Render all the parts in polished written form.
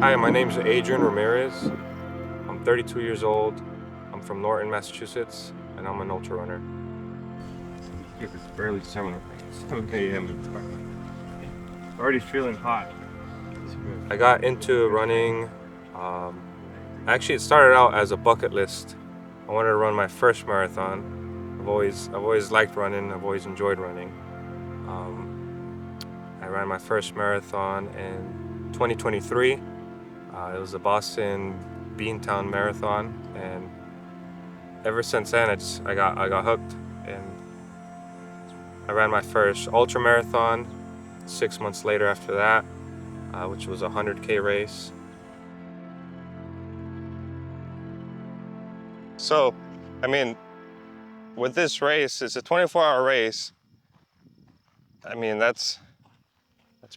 Hi, my name's Adrian Ramirez. I'm 32 years old. I'm from Norton, Massachusetts, and I'm an ultra runner. It's barely 7 a.m. Already feeling hot. I got into running. Actually, it started out as a bucket list. I wanted to run my first marathon. I've always liked running. I've always enjoyed running. I ran my first marathon in 2023. It was the Boston Beantown Marathon, and ever since then, I got hooked, and I ran my first ultra marathon 6 months later after that, which was a 100K race. So, I mean, with this race, it's a 24-hour race. I mean, it's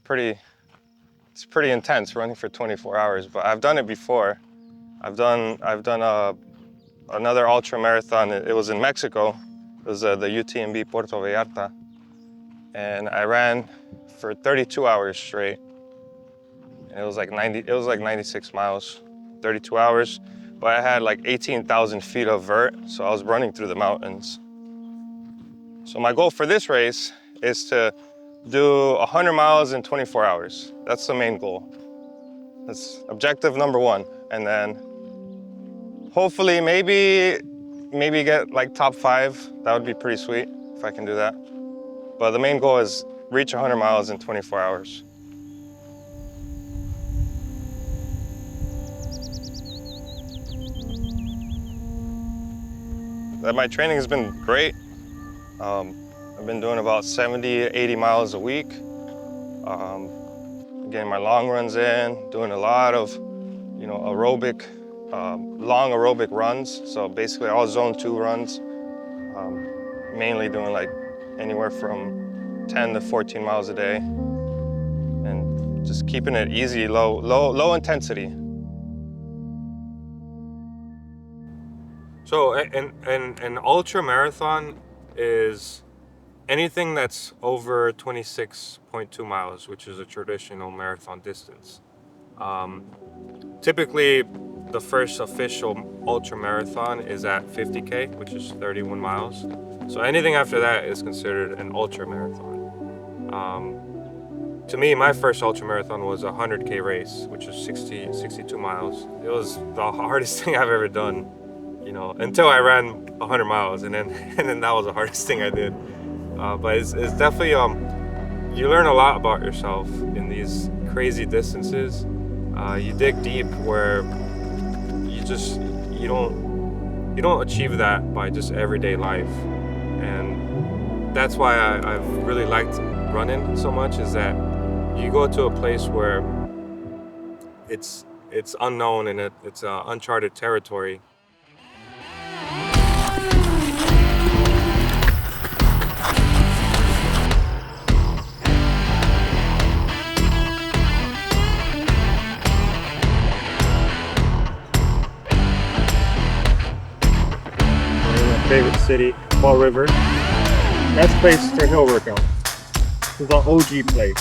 pretty intense running for 24 hours. But I've done it before. I've done another ultra marathon. It was in Mexico. It was the UTMB Puerto Vallarta, and I ran for 32 hours straight. And it was like 96 miles, 32 hours. But I had like 18,000 feet of vert, so I was running through the mountains. So my goal for this race is to do 100 miles in 24 hours. That's the main goal. That's objective number one. And then hopefully maybe get like top 5. That would be pretty sweet if I can do that. But the main goal is reach 100 miles in 24 hours. My training has been great. I've been doing about 70, 80 miles a week. Getting my long runs in, doing a lot of, aerobic, long aerobic runs. So basically all zone 2 runs, mainly doing like anywhere from 10 to 14 miles a day, and just keeping it easy, low intensity. So an ultra marathon is anything that's over 26.2 miles, which is a traditional marathon distance. Typically, the first official ultra marathon is at 50K, which is 31 miles. So anything after that is considered an ultra marathon. To me, my first ultra marathon was a 100K race, which is 62 miles. It was the hardest thing I've ever done, until I ran 100 miles, and then that was the hardest thing I did. But it's definitely you learn a lot about yourself in these crazy distances. You dig deep where you don't achieve that by just everyday life, and that's why I've really liked running so much. Is that you go to a place where it's unknown and it's uncharted territory. Favorite city, Fall River. That's place for hill workout. This is an OG place.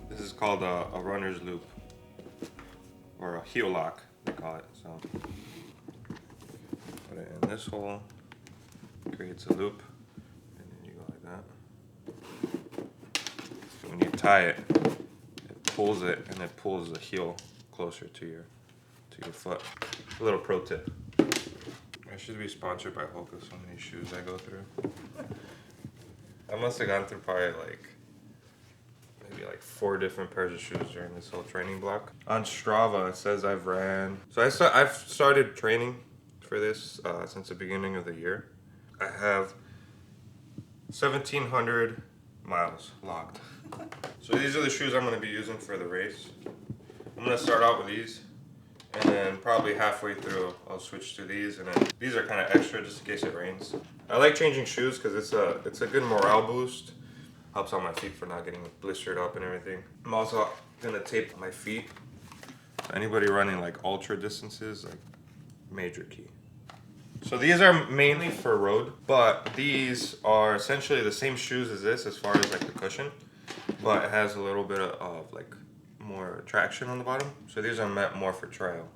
This is called a runner's loop, or a heel lock, they call it. So put it in this hole, creates a loop, and then you go like that. So when you tie it, it pulls it, and it pulls the heel closer to your foot. A little pro tip. I should be sponsored by Hoka, so many shoes I go through. I must have gone through probably maybe 4 different pairs of shoes during this whole training block. On Strava, it says I've ran. So I've started training for this since the beginning of the year. I have 1,700 miles logged. So these are the shoes I'm going to be using for the race. I'm going to start out with these, and then probably halfway through I'll switch to these, and then these are kind of extra just in case it rains. I like changing shoes because it's a good morale boost. Helps out my feet for not getting blistered up and everything. I'm also gonna tape my feet. Anybody running like ultra distances, like major key. So these are mainly for road, but these are essentially the same shoes as this as far as like the cushion, but it has a little bit of like more traction on the bottom. So these are meant more for trail.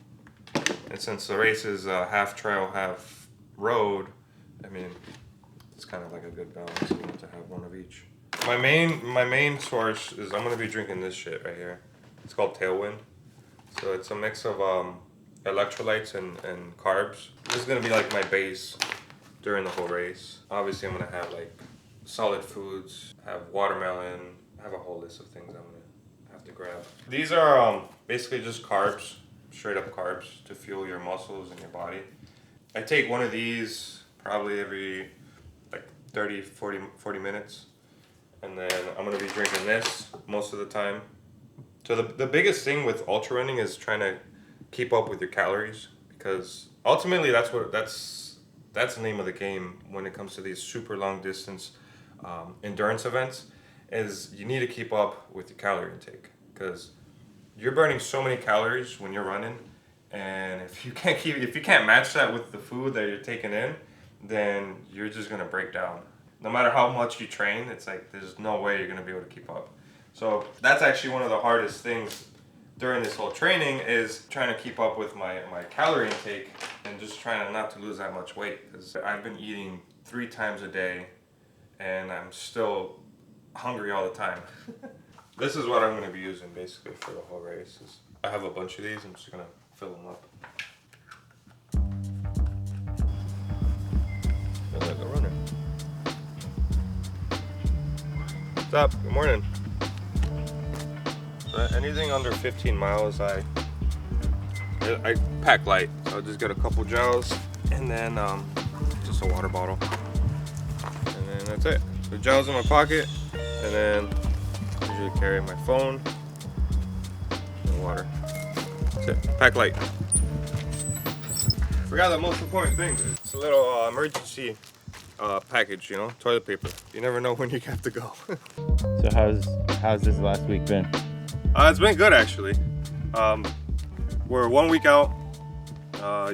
And since the race is half trail, half road, I mean, it's kind of like a good balance, you know, to have one of each. My main source is I'm gonna be drinking this shit right here. It's called Tailwind. So it's a mix of electrolytes and carbs. This is gonna be like my base during the whole race. Obviously, I'm gonna have like solid foods, have watermelon, have a whole list of things I'm gonna have to grab. These are basically just carbs, straight up carbs to fuel your muscles and your body. I take one of these probably every like 30, 40 minutes. And then I'm gonna be drinking this most of the time. So the biggest thing with ultra running is trying to keep up with your calories, because ultimately that's the name of the game when it comes to these super long distance endurance events, is you need to keep up with your calorie intake, because you're burning so many calories when you're running, and if you can't match that with the food that you're taking in, then you're just gonna break down. No matter how much you train, it's like there's no way you're gonna be able to keep up. So that's actually one of the hardest things during this whole training, is trying to keep up with my calorie intake and just trying not to lose that much weight. Because I've been eating 3 times a day and I'm still hungry all the time. This is what I'm gonna be using basically for the whole race. I have a bunch of these, I'm just gonna fill them up. Feel like a runner. What's up? Good morning. So anything under 15 miles, I pack light. So I'll just get a couple gels and then just a water bottle. And then that's it. The gels in my pocket, and then usually carry my phone and water. That's it. Pack light. Forgot the most important thing. It's a little emergency package, you know, toilet paper. You never know when you have to go. So how's this last week been? It's been good actually. We're 1 week out.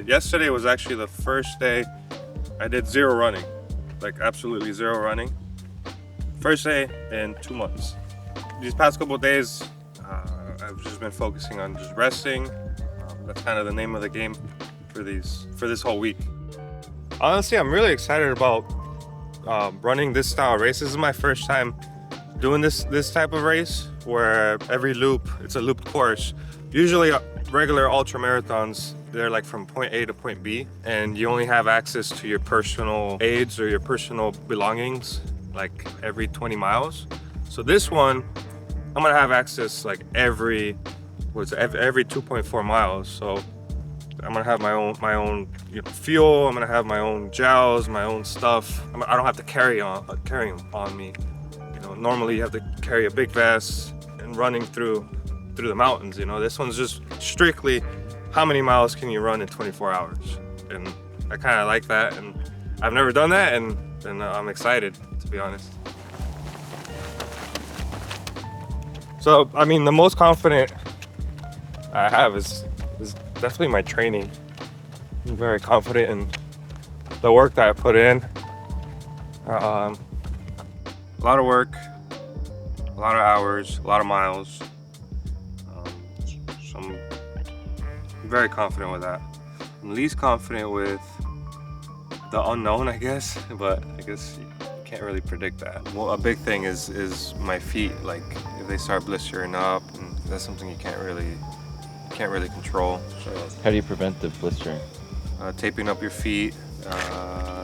Yesterday was actually the first day I did 0 running, like absolutely 0 running. First day in 2 months. These past couple of days, I've just been focusing on just resting. That's kind of the name of the game for this whole week. Honestly, I'm really excited about running this style of race. This is my first time doing this type of race, where every loop, it's a looped course. Usually regular ultra marathons, they're like from point A to point B, and you only have access to your personal aids or your personal belongings like every 20 miles. So this one, I'm gonna have access like every 2.4 miles. So I'm gonna have my own fuel. I'm gonna have my own gels, my own stuff. I don't have to carry them on me. You know, normally you have to carry a big vest and running through the mountains. You know, this one's just strictly how many miles can you run in 24 hours, and I kind of like that. And I've never done that, and I'm excited, to be honest. So I mean, the most confident I have is definitely my training. I'm very confident in the work that I put in. A lot of work, a lot of hours, a lot of miles. So I'm very confident with that. I'm least confident with the unknown, I guess, but I guess you can't really predict that. Well, a big thing is my feet. Like if they start blistering up, and that's something you can't really control. So How do you prevent the blistering? taping up your feet.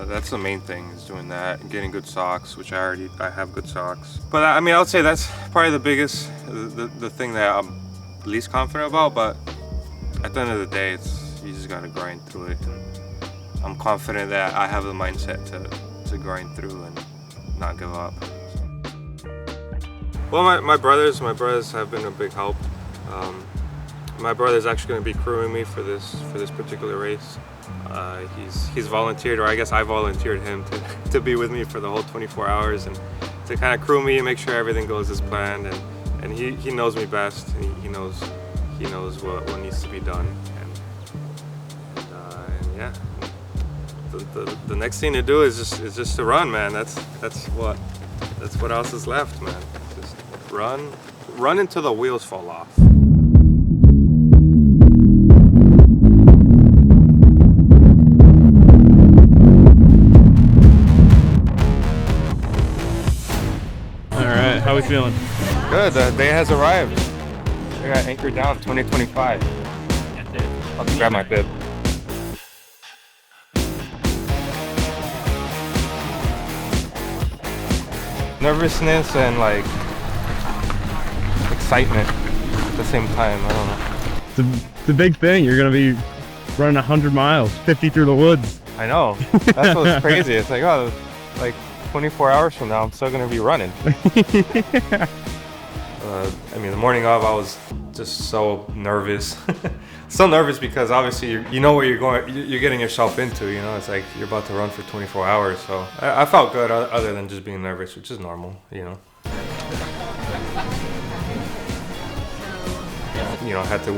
That's the main thing, is doing that and getting good socks, which I have good socks. But I mean, I would say that's probably the biggest, the thing that I'm least confident about. But at the end of the day, you just gotta grind through it. And I'm confident that I have the mindset to grind through and not give up. Well, my brothers have been a big help. My brother's actually going to be crewing me for this particular race. He's volunteered, or I guess I volunteered him to be with me for the whole 24 hours and to kind of crew me and make sure everything goes as planned. And he knows me best. And he knows what needs to be done. And yeah, the next thing to do is just to run, man. That's what else is left, man. Just run until the wheels fall off. How are we feeling? Good, the day has arrived. I got anchored down 2025. I'll just grab my bib. Nervousness and like excitement at the same time, I don't know. It's a big thing. You're gonna be running 100 miles, 50 through the woods. I know, that's what's crazy. It's like, oh, like 24 hours from now, I'm still gonna be running. I mean, the morning of, I was just so nervous. So nervous because obviously you know where you're getting yourself into, you know. It's like you're about to run for 24 hours. So I felt good other than just being nervous, which is normal, you know. You know, I had to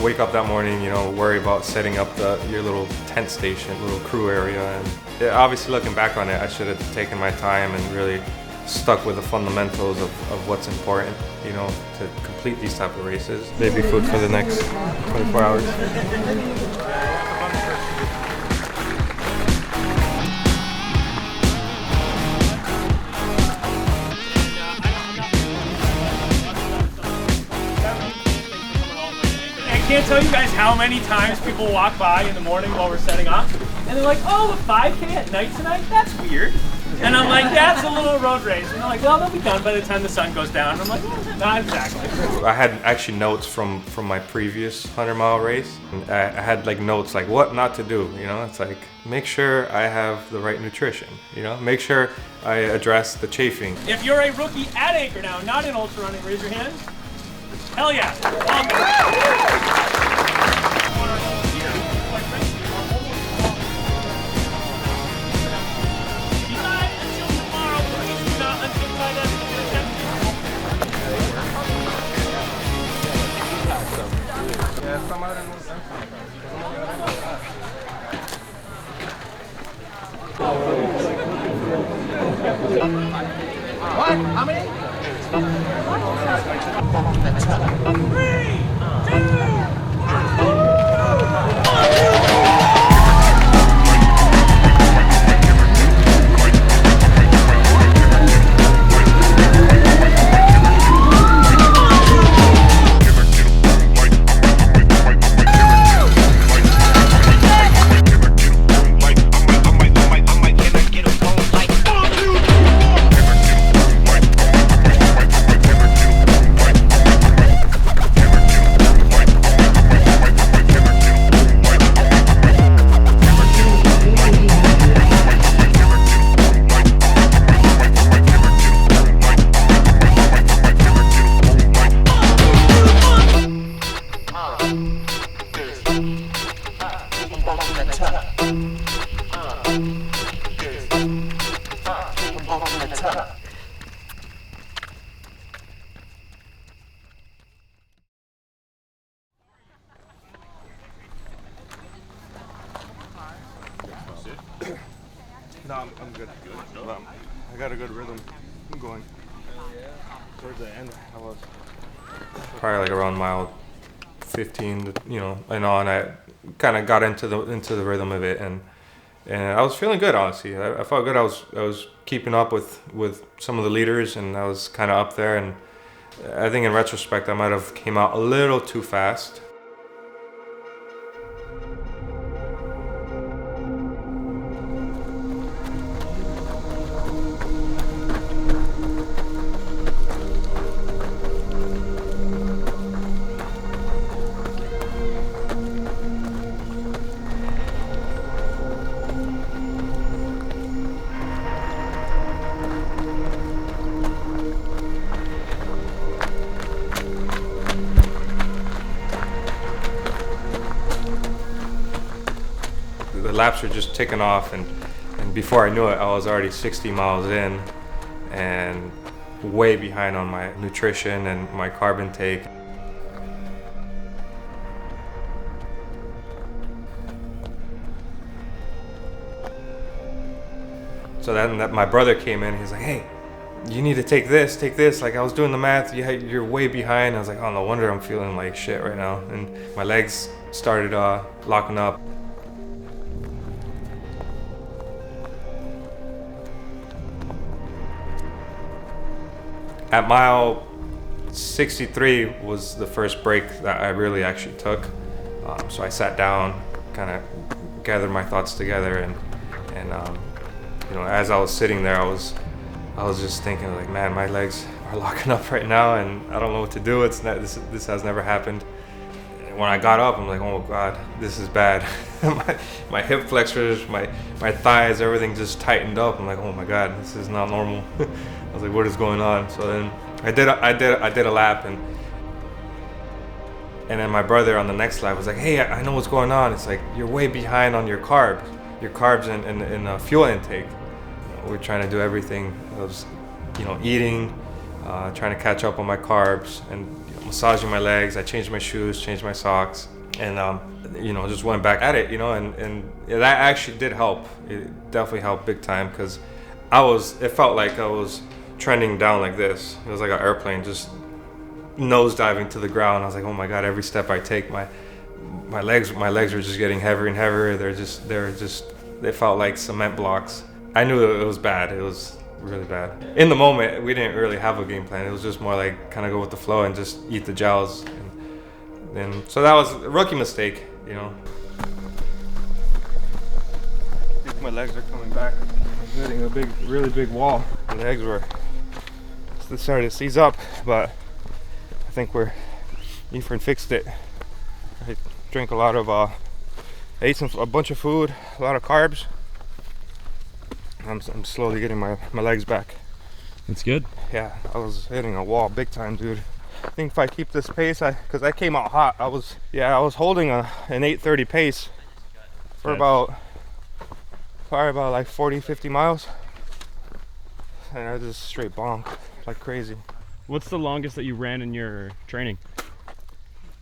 wake up that morning, you know, worry about setting up your little tent station, little crew area. And yeah, obviously looking back on it, I should have taken my time and really stuck with the fundamentals of what's important, you know, to complete these type of races. Baby food for the next 24 hours. I can't tell you guys how many times people walk by in the morning while we're setting up, and they're like, "Oh, a 5K at night tonight? That's weird." And I'm like, "Yeah, it's a little road race." And they're like, "Well, they'll be done by the time the sun goes down." And I'm like, well, "Not exactly." I had actually notes from my previous 100-mile race. I had like notes like what not to do. You know, it's like make sure I have the right nutrition. You know, make sure I address the chafing. If you're a rookie at Anchor now, not in ultra running, raise your hand. Hell yeah. What? How many? 3, 2, 1. No, I'm good. I got a good rhythm. I'm going. towards the end, I was probably like around mile 15, and on. I kind of got into the rhythm of it, and I was feeling good, honestly. I felt good. I was keeping up with some of the leaders, and I was kind of up there. And I think in retrospect, I might have came out a little too fast. The laps were just ticking off, and before I knew it, I was already 60 miles in and way behind on my nutrition and my carb intake. So then my brother came in, he's like, hey, you need to take this. Like, I was doing the math, you're way behind. I was like, oh, no wonder I'm feeling like shit right now. And my legs started locking up. At mile 63 was the first break that I really actually took. So I sat down, kind of gathered my thoughts together, and as I was sitting there, I was just thinking, like, man, my legs are locking up right now, and I don't know what to do. This has never happened. And when I got up, I'm like, oh God, this is bad. my hip flexors, my thighs, everything just tightened up. I'm like, oh my God, this is not normal. I was like, what is going on? So then I did a lap, and then my brother on the next lap was like, hey, I know what's going on. It's like, you're way behind on your carbs and fuel intake. We're trying to do everything. I was, eating, trying to catch up on my carbs, and massaging my legs. I changed my shoes, changed my socks, and just went back at it. And that actually did help. It definitely helped big time, because it felt like I was trending down like this. It was like an airplane just nose diving to the ground. I was like, oh my God, every step I take, my legs were just getting heavier and heavier. They felt like cement blocks. I knew it was bad. It was really bad. In the moment, we didn't really have a game plan. It was just more like kind of go with the flow and just eat the gels. And so that was a rookie mistake, I think my legs are coming back. I'm hitting a really big wall. My legs were starting to seize up, but I think Efren fixed it. I drank a lot of, ate a bunch of food, a lot of carbs. I'm slowly getting my legs back. That's good. Yeah, I was hitting a wall big time, dude. I think if I keep this pace, because I came out hot, I was holding an 8:30 pace for probably about like 40-50 miles, and I just straight bonked like crazy. What's the longest that you ran in your training?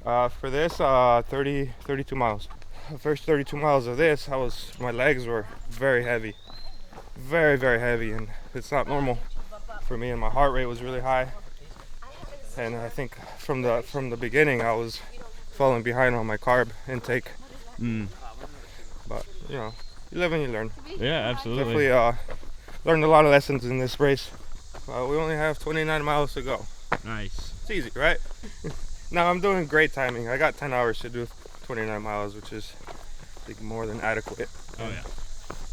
For this, 32 miles. The first 32 miles of this, my legs were very heavy, very heavy, and it's not normal for me. And my heart rate was really high, and I think from the beginning I was falling behind on my carb intake. But you live and you learn. Yeah, absolutely. Definitely learned a lot of lessons in this race. We only have 29 miles to go. Nice. It's easy, right? Now I'm doing great timing. I got 10 hours to do 29 miles, which is, I think, more than adequate. Oh yeah.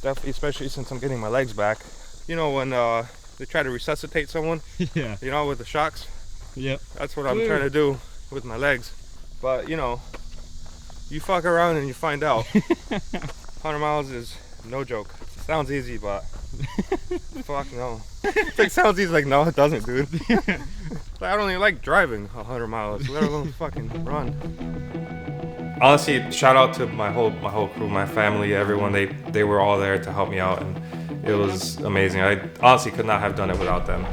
Definitely, especially since I'm getting my legs back. When they try to resuscitate someone, Yeah. With the shocks. Yep. That's what I'm trying to do with my legs. But, you fuck around and you find out. 100 miles is no joke. It sounds easy, but fuck no. It sounds easy, like, no, it doesn't, dude. I don't even like driving 100 miles, let alone fucking run. Honestly, shout out to my whole crew, my family, everyone. They were all there to help me out, and it was amazing. I honestly could not have done it without them.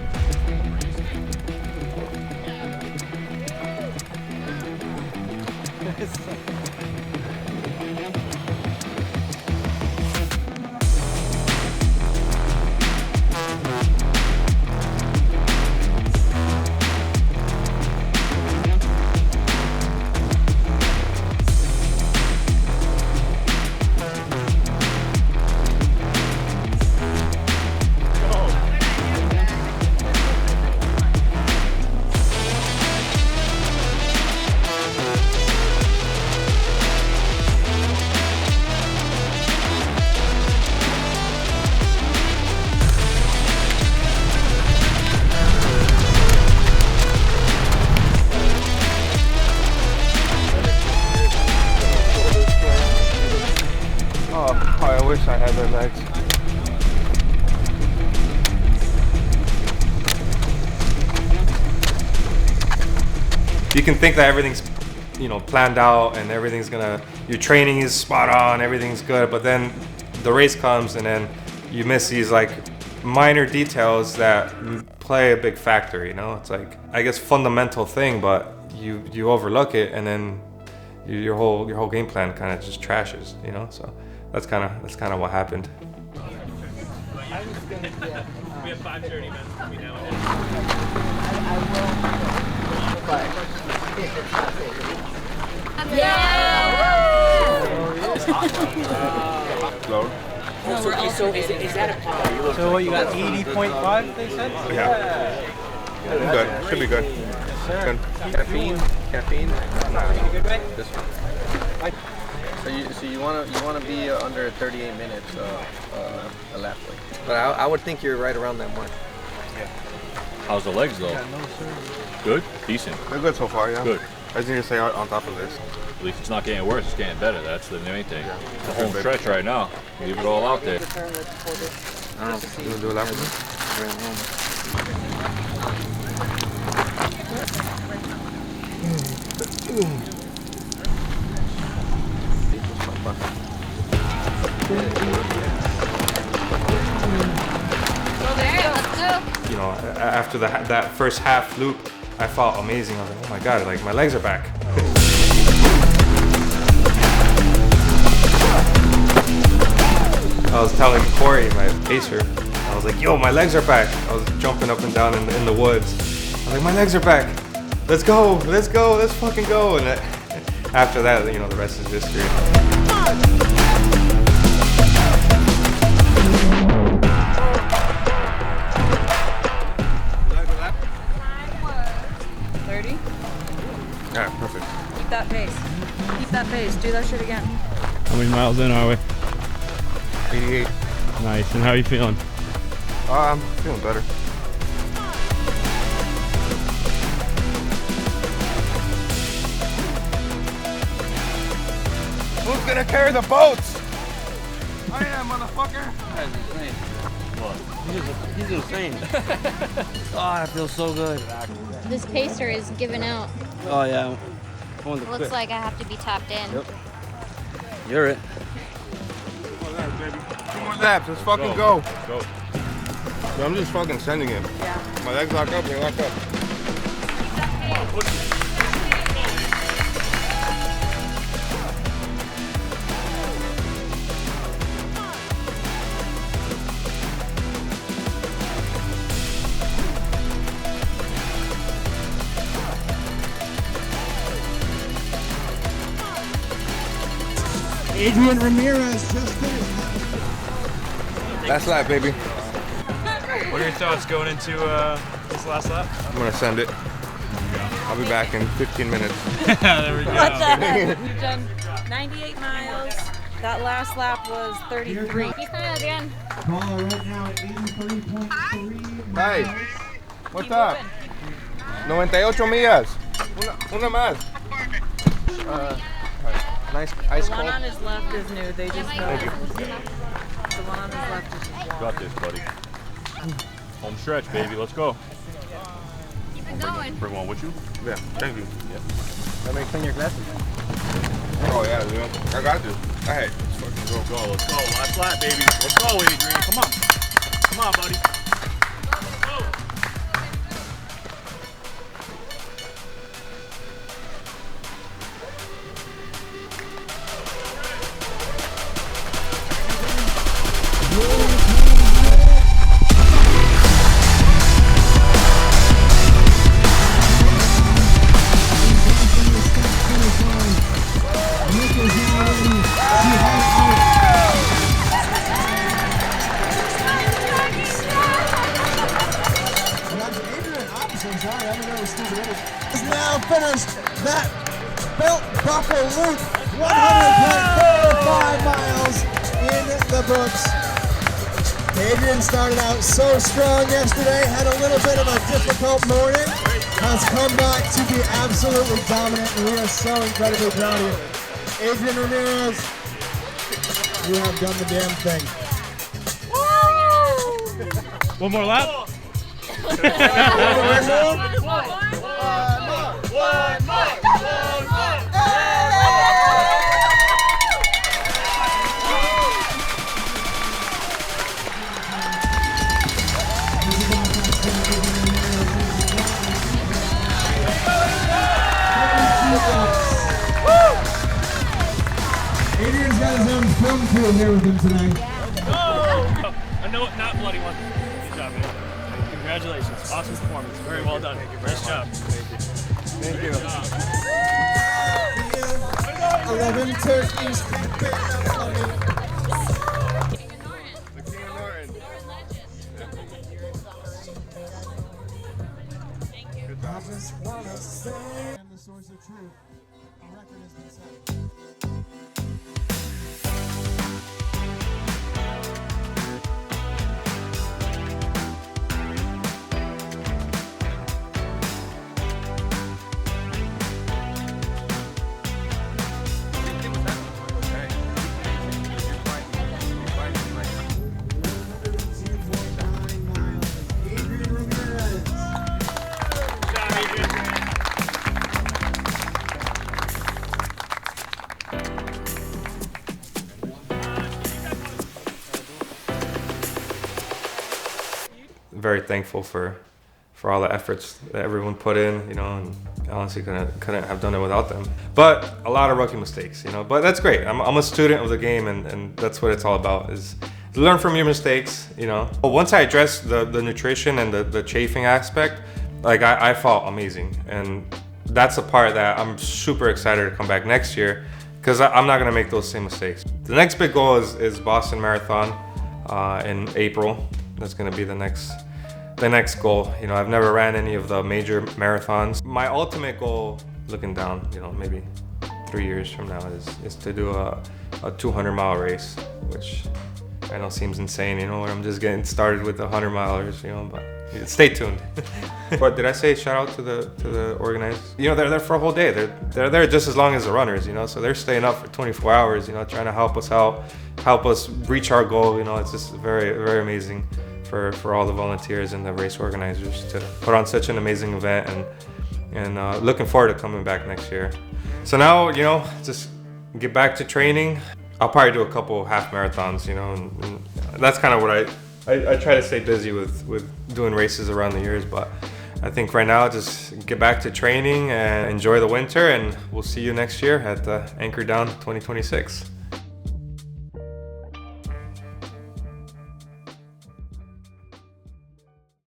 You can think that everything's, you know, planned out and everything's your training is spot on, everything's good, but then the race comes and then you miss these like minor details that play a big factor, you know? It's like, I guess, fundamental thing, but you overlook it and then your whole game plan kind of just trashes, you know? So that's kind of what happened. We have 5:30 minutes between now and So what, you got 80.5, they said? Yeah. I'm good. Should be good. Good. Caffeine? In a good way? This one. So you wanna be under 38 minutes a lap, like. But I would think you're right around that mark. How's the legs though? Good? Decent. They're good so far, yeah. Good. I just need to stay on top of this. At least it's not getting worse, it's getting better. That's the main thing. Yeah. It's a home stretch right now. Leave it all out there. I don't know. You wanna do a lap with me? You know, after that first half loop, I felt amazing. I was like, oh my god, like my legs are back. I was telling Corey, my pacer, I was like, yo, my legs are back. I was jumping up and down in the woods. I was like, my legs are back. Let's go, let's fucking go. And after that, you know, the rest is history. Yeah, perfect. Keep that pace. Keep that pace. Do that shit again. How many miles in are we? 88. Nice. And how are you feeling? I'm feeling better. Who's gonna carry the boats? I am, motherfucker. He's insane. Oh, I feel so good. This pacer is giving out. Oh yeah. I want to Looks quit. like I have to be tapped in. Yep. You're it. 2 more laps, let's fucking go. Go. So I'm just fucking sending him. Yeah. My legs lock up, they lock up. Adrian Ramirez just finished. Last lap, baby. What are your thoughts going into this last lap? I'm gonna send it. I'll be back in 15 minutes. There we go. What the heck? You've done 98 miles. That last lap was 33. He's coming at the end. Caller right now at 83.3 Hey, miles. what's Keep up? moving. 98 millas. Una más. Nice ice The one cold. on his left is new. They just Thank you. The one on his left is just Got this, buddy. Home stretch, baby. Let's go. Keep it going. Bring one with you. Yeah, thank you. Let me clean your glasses. Oh yeah, dude. I got this. Alright, let's fucking go. Go, let's go. Last lap, baby. Let's go, Adrian. Come on. Come on, buddy. Has now finished that belt buckle loop. 100.45 miles in the books. Adrian started out so strong yesterday, had a little bit of a difficult morning, has come back to be absolutely dominant, and we are so incredibly proud of you. Adrian Ramirez, you have done the damn thing. One more lap? One more. one more. being here with him tonight. Oh! A no, not bloody one. Good job, man. Congratulations. Awesome performance. Very well done. Nice job. Thank you. 11 turkeys. I just wanna say I'm the source of truth. A record has been set. Very thankful for all the efforts that everyone put in, you know, and honestly couldn't have done it without them. But a lot of rookie mistakes, you know, but that's great. I'm a student of the game, and that's what it's all about, is learn from your mistakes, you know. But once I addressed the nutrition and the chafing aspect, like I felt amazing. And that's the part that I'm super excited to come back next year, because I'm not gonna make those same mistakes. The next big goal is Boston Marathon in April. That's gonna be the next goal. You know, I've never ran any of the major marathons. My ultimate goal, looking down, you know, maybe 3 years from now, is to do a 200-mile race, which I know seems insane, you know, where I'm just getting started with the 100-milers, you know, but stay tuned. But did I say shout out to the organizers? You know, they're there for a whole day. They're there just as long as the runners, you know, so they're staying up for 24 hours, you know, trying to help us out, help us reach our goal. You know, it's just very, very amazing for all the volunteers and the race organizers to put on such an amazing event, and looking forward to coming back next year. So now, you know, just get back to training. I'll probably do a couple half marathons, you know, and that's kind of what I try to stay busy with doing races around the years. But I think right now, just get back to training and enjoy the winter, and we'll see you next year at the Anchor Down 2026.